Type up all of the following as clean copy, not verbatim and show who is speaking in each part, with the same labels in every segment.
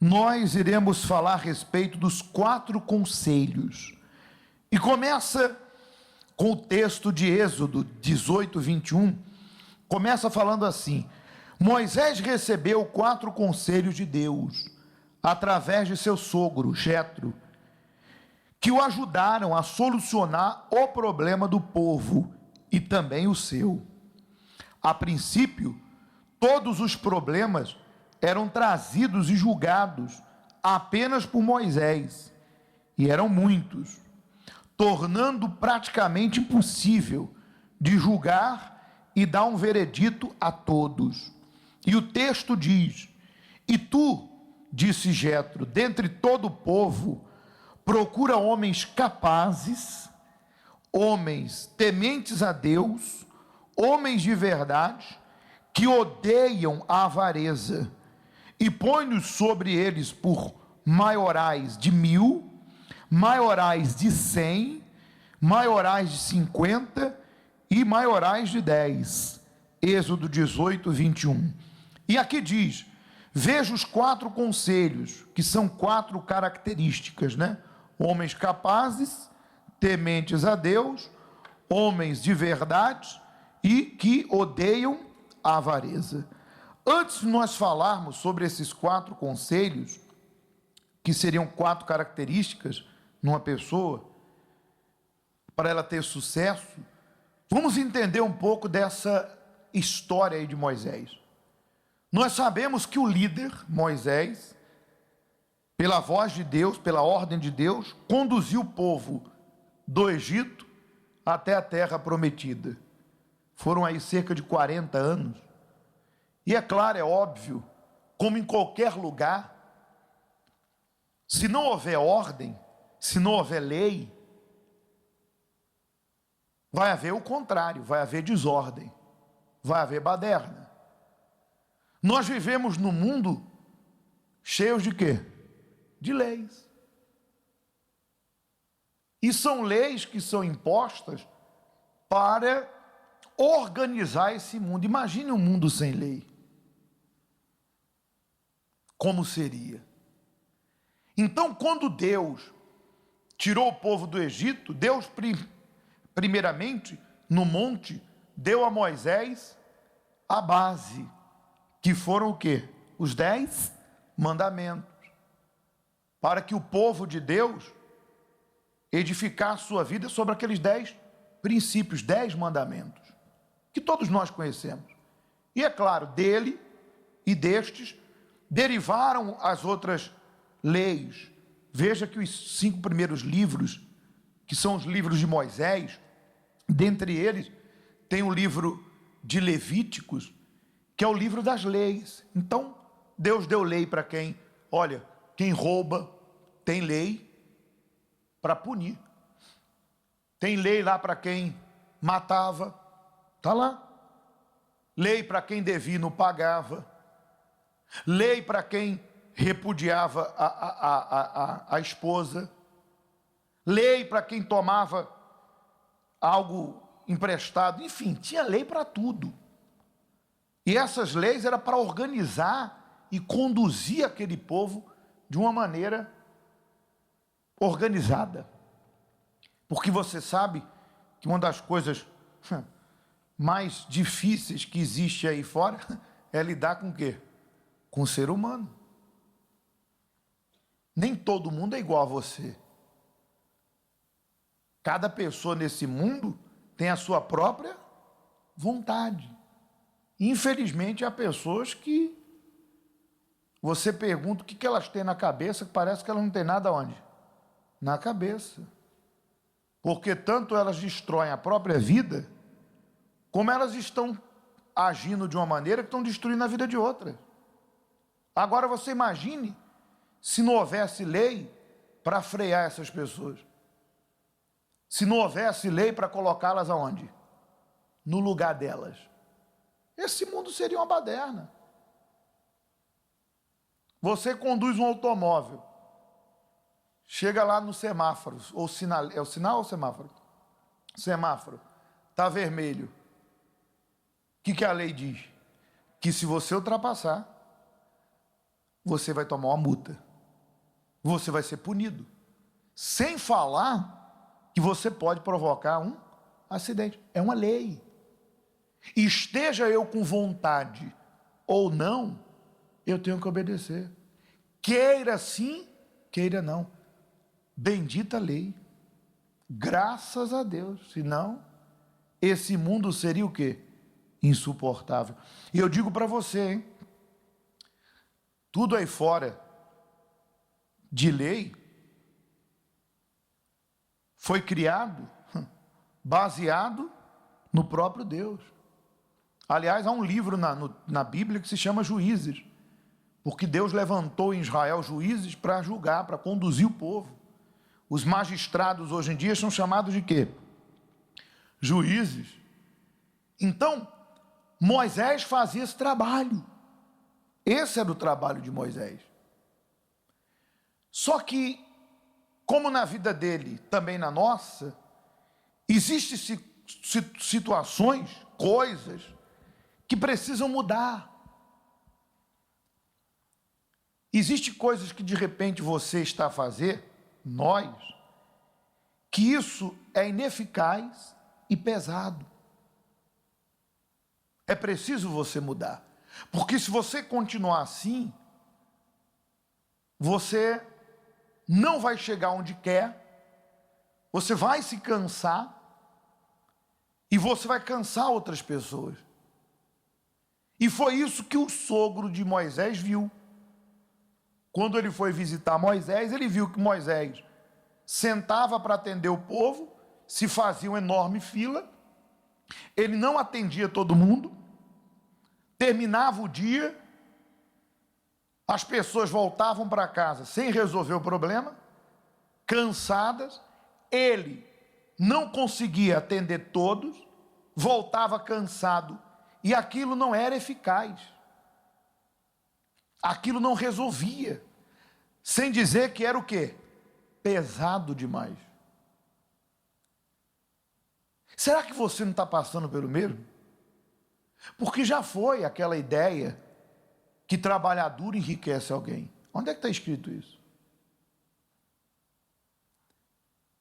Speaker 1: nós iremos falar a respeito dos 4 conselhos. E começa com o texto de Êxodo 18, 21, começa falando assim: Moisés recebeu 4 conselhos de Deus, através de seu sogro, Jetro, que o ajudaram a solucionar o problema do povo e também o seu. A princípio, todos os problemas eram trazidos e julgados apenas por Moisés, e eram muitos, tornando praticamente impossível de julgar e dar um veredito a todos. E o texto diz: E tu, disse Jetro, dentre todo o povo, procura homens capazes, homens tementes a Deus, homens de verdade, que odeiam a avareza, e põe-nos sobre eles por maiorais de 1000, maiorais de 100, maiorais de 50 e maiorais de 10. Êxodo 18, 21. E aqui diz: veja os 4 conselhos, que são 4 características, né? Homens capazes, tementes a Deus, homens de verdade e que odeiam a avareza. Antes de nós falarmos sobre esses 4 conselhos, que seriam 4 características numa pessoa, para ela ter sucesso, vamos entender um pouco dessa história aí de Moisés. Nós sabemos que o líder, Moisés, pela voz de Deus, pela ordem de Deus, conduziu o povo do Egito até a terra prometida. Foram aí cerca de 40 anos. E é claro, é óbvio, como em qualquer lugar, se não houver ordem, se não houver lei, vai haver o contrário, vai haver desordem, vai haver baderna. Nós vivemos num mundo cheio de quê? De leis. E são leis que são impostas para organizar esse mundo. Imagine um mundo sem lei. Como seria? Então, quando Deus tirou o povo do Egito, Deus primeiramente, no monte, deu a Moisés a base, que foram o quê? Os 10 mandamentos, para que o povo de Deus edificar a sua vida sobre aqueles 10 princípios, 10 mandamentos, que todos nós conhecemos. E é claro, dele e destes derivaram as outras leis. Veja que os 5 primeiros livros, que são os livros de Moisés, dentre eles tem o livro de Levíticos, que é o livro das leis. Então, Deus deu lei para quem? Olha, quem rouba, tem lei para punir. Tem lei lá para quem matava, está lá. Lei para quem devia e não pagava. Lei para quem repudiava a esposa. Lei para quem tomava algo emprestado. Enfim, tinha lei para tudo. E essas leis eram para organizar e conduzir aquele povo de uma maneira organizada. Porque você sabe que uma das coisas mais difíceis que existe aí fora é lidar com o quê? Com o ser humano. Nem todo mundo é igual a você. Cada pessoa nesse mundo tem a sua própria vontade. Infelizmente, há pessoas que você pergunta o que elas têm na cabeça, que parece que elas não têm nada onde? Na cabeça. Porque tanto elas destroem a própria vida, como elas estão agindo de uma maneira que estão destruindo a vida de outra. Agora você imagine se não houvesse lei para frear essas pessoas. Se não houvesse lei para colocá-las aonde? No lugar delas. Esse mundo seria uma baderna. Você conduz um automóvel, chega lá no semáforo, ou sinal, é o sinal ou semáforo? Semáforo, está vermelho. O que a lei diz? Que se você ultrapassar, você vai tomar uma multa. Você vai ser punido. Sem falar que você pode provocar um acidente. É uma lei. Esteja eu com vontade ou não, eu tenho que obedecer. Queira sim, queira não. Bendita lei. Graças a Deus. Senão, esse mundo seria o quê? Insuportável. E eu digo para você, hein? Tudo aí fora de lei foi criado baseado no próprio Deus. Aliás, há um livro na Bíblia que se chama Juízes, porque Deus levantou em Israel juízes para julgar, para conduzir o povo. Os magistrados hoje em dia são chamados de quê? Juízes. Então, Moisés fazia esse trabalho. Esse era o trabalho de Moisés. Só que, como na vida dele, também na nossa, existem situações, coisas, que precisam mudar. Existem coisas que de repente você está a fazer, nós, que isso é ineficaz e pesado. É preciso você mudar. Porque se você continuar assim, você não vai chegar onde quer, você vai se cansar e você vai cansar outras pessoas. E foi isso que o sogro de Moisés viu. Quando ele foi visitar Moisés, ele viu que Moisés sentava para atender o povo, se fazia uma enorme fila, ele não atendia todo mundo, terminava o dia, as pessoas voltavam para casa sem resolver o problema, cansadas, ele não conseguia atender todos, voltava cansado, e aquilo não era eficaz. Aquilo não resolvia, sem dizer que era o quê? Pesado demais. Será que você não está passando pelo mesmo? Porque já foi aquela ideia que trabalhar duro enriquece alguém. Onde é que está escrito isso?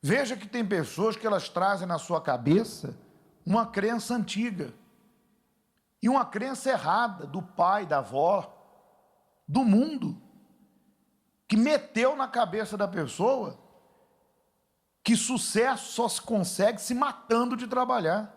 Speaker 1: Veja que tem pessoas que elas trazem na sua cabeça uma crença antiga, e uma crença errada do pai, da avó, do mundo, que meteu na cabeça da pessoa que sucesso só se consegue se matando de trabalhar.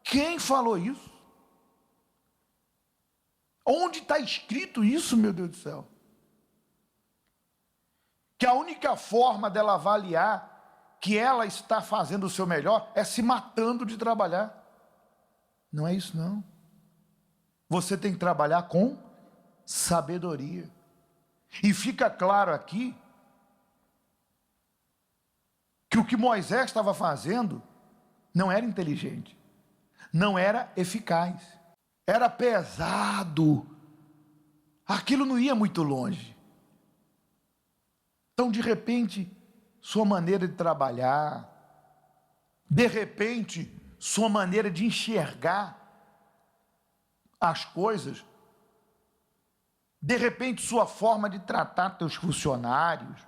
Speaker 1: Quem falou isso? Onde está escrito isso, meu Deus do céu? Que a única forma dela avaliar que ela está fazendo o seu melhor é se matando de trabalhar. Não é isso não. Você tem que trabalhar com sabedoria. E fica claro aqui que o que Moisés estava fazendo não era inteligente, não era eficaz, era pesado, aquilo não ia muito longe. Então, de repente, sua maneira de trabalhar, de repente, sua maneira de enxergar as coisas, de repente sua forma de tratar teus funcionários,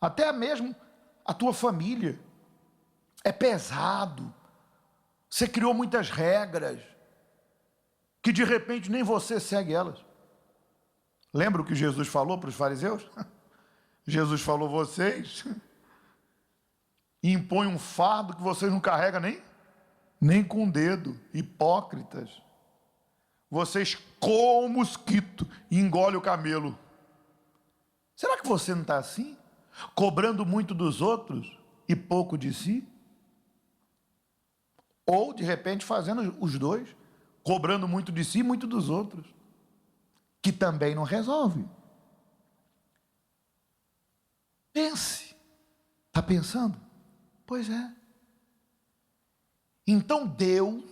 Speaker 1: até mesmo a tua família, é pesado. Você criou muitas regras, que de repente nem você segue elas. Lembra o que Jesus falou para os fariseus? Jesus falou, vocês impõem um fardo que vocês não carregam nem com o dedo, hipócritas. Vocês comem o mosquito e engolem o camelo. Será que você não está assim? Cobrando muito dos outros e pouco de si? Ou, de repente, fazendo os dois, cobrando muito de si e muito dos outros, que também não resolve. Pense. Está pensando? Pois é. Então Deus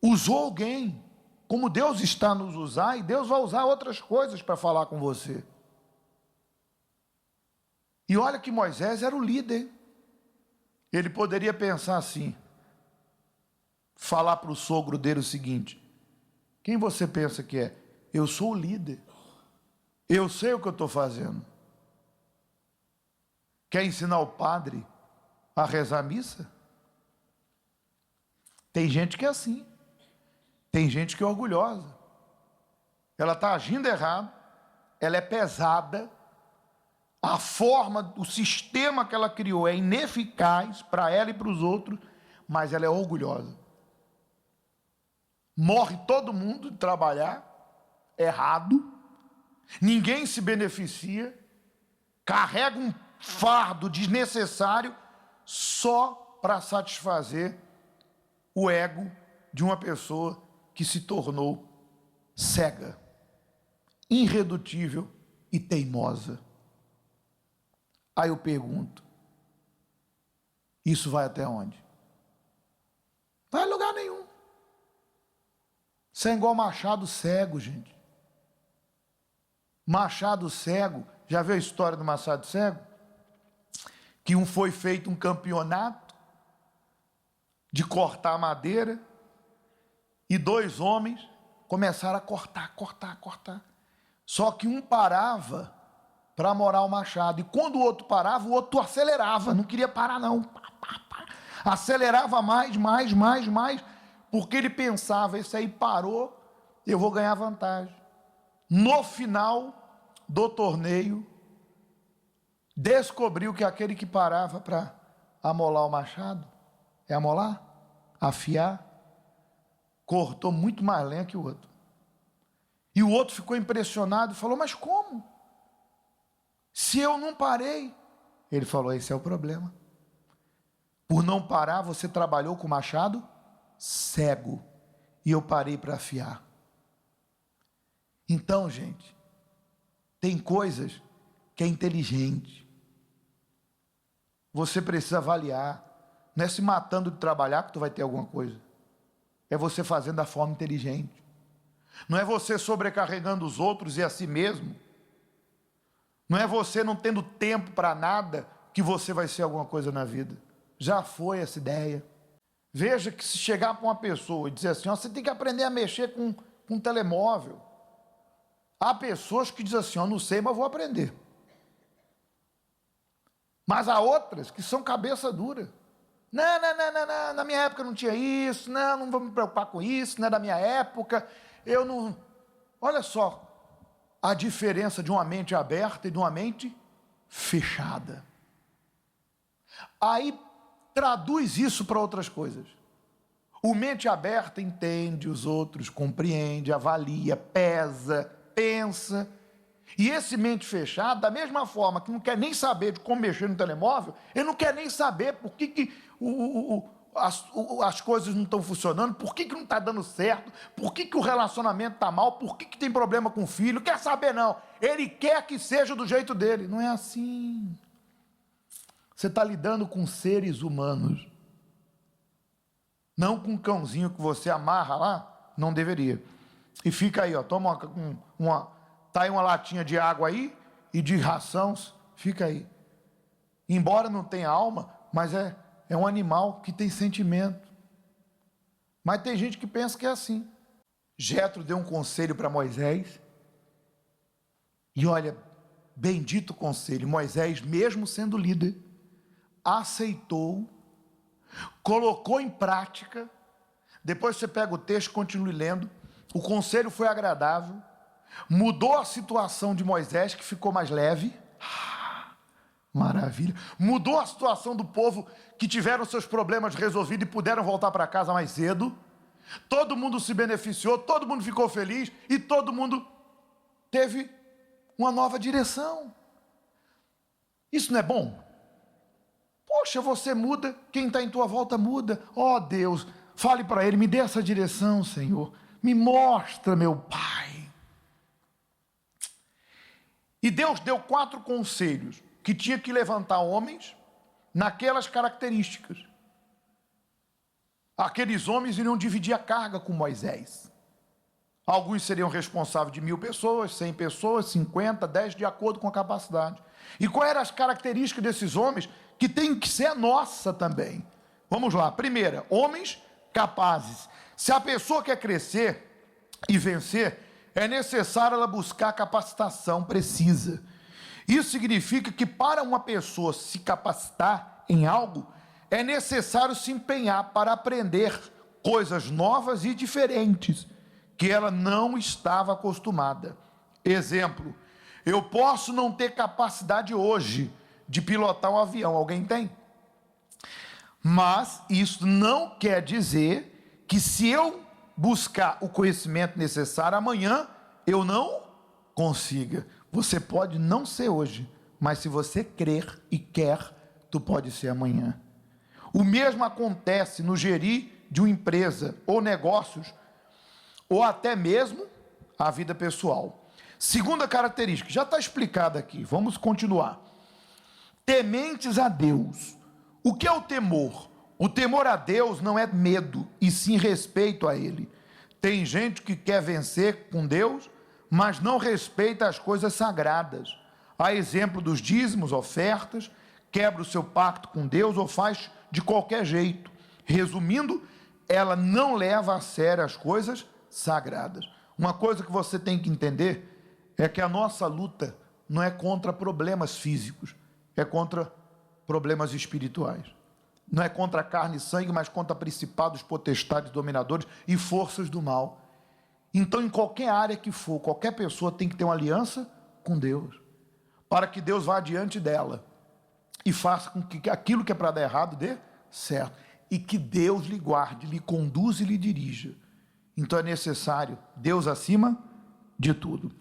Speaker 1: usou alguém, como Deus está a nos usar, e Deus vai usar outras coisas para falar com você. E olha que Moisés era o líder. Ele poderia pensar assim, falar para o sogro dele o seguinte: quem você pensa que é? Eu sou o líder. Eu sei o que eu estou fazendo. Quer ensinar o padre a rezar a missa? Tem gente que é assim. Tem gente que é orgulhosa. Ela está agindo errado, ela é pesada, a forma, o sistema que ela criou é ineficaz para ela e para os outros, mas ela é orgulhosa. Morre todo mundo de trabalhar errado, ninguém se beneficia, carrega um fardo desnecessário só para satisfazer o ego de uma pessoa que se tornou cega, irredutível e teimosa. Aí eu pergunto, isso vai até onde? Vai a lugar nenhum. Isso é igual machado cego, gente. Machado cego, já viu a história do machado cego? Que foi feito um campeonato de cortar madeira e 2 homens começaram a cortar. Só que um parava para amorar o machado, e quando o outro parava, o outro acelerava, não queria parar não. Acelerava mais, porque ele pensava, esse aí parou, eu vou ganhar vantagem. No final do torneio, descobriu que aquele que parava para amolar o machado, amolar? Afiar, cortou muito mais lenha que o outro. E o outro ficou impressionado e falou, mas como? Se eu não parei. Ele falou, esse é o problema. Por não parar, você trabalhou com o machado cego, e eu parei para afiar. Então, gente, tem coisas que é inteligente. Você precisa avaliar. Não é se matando de trabalhar que tu vai ter alguma coisa. É você fazendo da forma inteligente. Não é você sobrecarregando os outros e a si mesmo. Não é você não tendo tempo para nada que você vai ser alguma coisa na vida. Já foi essa ideia. Veja que se chegar para uma pessoa e dizer assim, ó, você tem que aprender a mexer com um telemóvel. Há pessoas que dizem assim, ó, não sei, mas vou aprender. Mas há outras que são cabeça dura. Não, na minha época não tinha isso, não vou me preocupar com isso, não é da minha época, eu não... Olha só a diferença de uma mente aberta e de uma mente fechada. Aí traduz isso para outras coisas. O mente aberta entende os outros, compreende, avalia, pesa, pensa. E esse mente fechada, da mesma forma que não quer nem saber de como mexer no telemóvel, ele não quer nem saber por que as coisas não estão funcionando, por que não está dando certo, por que o relacionamento está mal, por que tem problema com o filho, quer saber não. Ele quer que seja do jeito dele. Não é assim. Você está lidando com seres humanos. Não com um cãozinho que você amarra lá, não deveria. E fica aí, ó, toma tá aí uma latinha de água aí e de ração, fica aí. Embora não tenha alma, mas é um animal que tem sentimento. Mas tem gente que pensa que é assim. Jetro deu um conselho para Moisés. E olha, bendito conselho. Moisés, mesmo sendo líder, aceitou, colocou em prática. Depois você pega o texto e continue lendo. O conselho foi agradável. Mudou a situação de Moisés, que ficou mais leve. Maravilha. Mudou a situação do povo, que tiveram seus problemas resolvidos e puderam voltar para casa mais cedo. Todo mundo se beneficiou, todo mundo ficou feliz e todo mundo teve uma nova direção. Isso não é bom? Poxa, você muda, quem está em tua volta muda. Ó Deus, fale para ele, me dê essa direção, Senhor. Me mostra, meu Pai. E Deus deu 4 conselhos que tinha que levantar homens naquelas características. Aqueles homens iriam dividir a carga com Moisés. Alguns seriam responsáveis de 1000 pessoas, 100 pessoas, 50, 10, de acordo com a capacidade. E quais eram as características desses homens que tem que ser a nossa também? Vamos lá. Primeira, homens capazes. Se a pessoa quer crescer e vencer, é necessário ela buscar capacitação precisa. Isso significa que para uma pessoa se capacitar em algo, é necessário se empenhar para aprender coisas novas e diferentes que ela não estava acostumada. Exemplo, eu posso não ter capacidade hoje de pilotar um avião, alguém tem? Mas isso não quer dizer que se eu buscar o conhecimento necessário, amanhã eu não consiga. Você pode não ser hoje, mas se você crer e quer, tu pode ser amanhã. O mesmo acontece no gerir de uma empresa ou negócios, ou até mesmo a vida pessoal. Segunda característica, já está explicada aqui, vamos continuar. Tementes a Deus. O que é o temor? O temor a Deus não é medo, e sim respeito a Ele. Tem gente que quer vencer com Deus, mas não respeita as coisas sagradas. A exemplo dos dízimos, ofertas, quebra o seu pacto com Deus ou faz de qualquer jeito. Resumindo, ela não leva a sério as coisas sagradas. Uma coisa que você tem que entender é que a nossa luta não é contra problemas físicos, é contra problemas espirituais. Não é contra carne e sangue, mas contra principados, potestades, dominadores e forças do mal. Então, em qualquer área que for, qualquer pessoa tem que ter uma aliança com Deus, para que Deus vá adiante dela e faça com que aquilo que é para dar errado dê certo, e que Deus lhe guarde, lhe conduza e lhe dirija. Então é necessário Deus acima de tudo.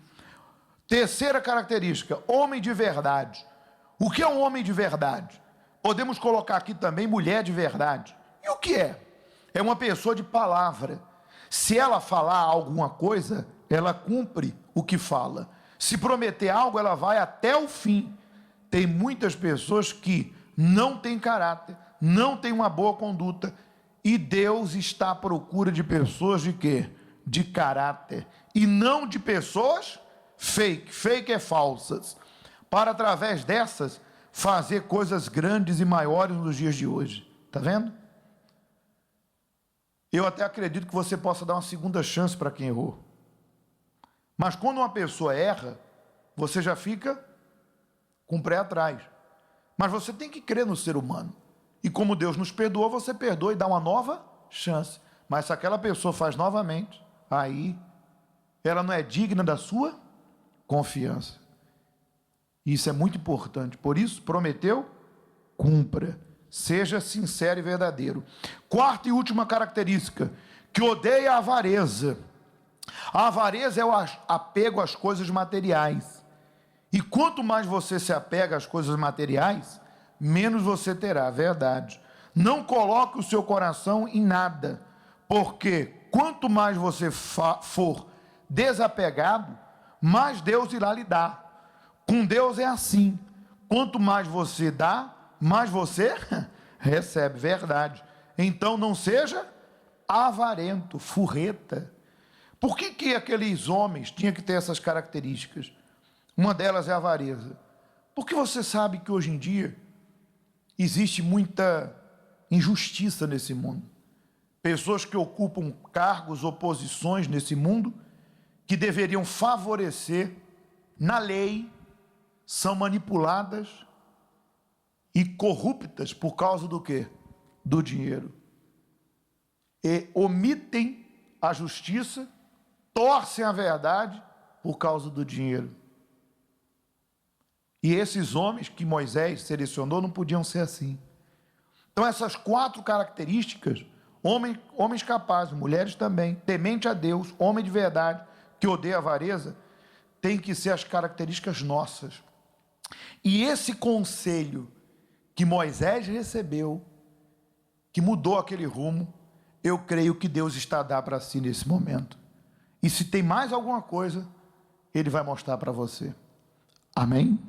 Speaker 1: Terceira característica, homem de verdade. O que é um homem de verdade? Podemos colocar aqui também mulher de verdade. E o que é? É uma pessoa de palavra. Se ela falar alguma coisa, ela cumpre o que fala. Se prometer algo, ela vai até o fim. Tem muitas pessoas que não têm caráter, não têm uma boa conduta, e Deus está à procura de pessoas de quê? De caráter, e não de pessoas fake é falsas, para através dessas fazer coisas grandes e maiores nos dias de hoje. Está vendo? Eu até acredito que você possa dar uma segunda chance para quem errou. Mas quando uma pessoa erra, você já fica com o pé atrás. Mas você tem que crer no ser humano. E como Deus nos perdoou, você perdoa e dá uma nova chance. Mas se aquela pessoa faz novamente, aí ela não é digna da sua confiança. Isso é muito importante. Por isso, prometeu, cumpra. Seja sincero e verdadeiro. Quarta e última característica, que odeia a avareza. A avareza é o apego às coisas materiais. E quanto mais você se apega às coisas materiais, menos você terá, verdade. Não coloque o seu coração em nada, porque quanto mais você for desapegado, mais Deus irá lhe dar. Com Deus é assim, quanto mais você dá, mais você recebe, verdade. Então não seja avarento, furreta. Por que aqueles homens tinham que ter essas características? Uma delas é a avareza. Porque você sabe que hoje em dia existe muita injustiça nesse mundo. Pessoas que ocupam cargos ou posições nesse mundo, que deveriam favorecer na lei, são manipuladas e corruptas por causa do quê? Do dinheiro. E omitem a justiça, torcem a verdade por causa do dinheiro. E esses homens que Moisés selecionou não podiam ser assim. Então essas 4 características, homens capazes, mulheres também, temente a Deus, homem de verdade, que odeia a avareza, tem que ser as características nossas. E esse conselho que Moisés recebeu, que mudou aquele rumo, eu creio que Deus está a dar para si nesse momento. E se tem mais alguma coisa, Ele vai mostrar para você. Amém?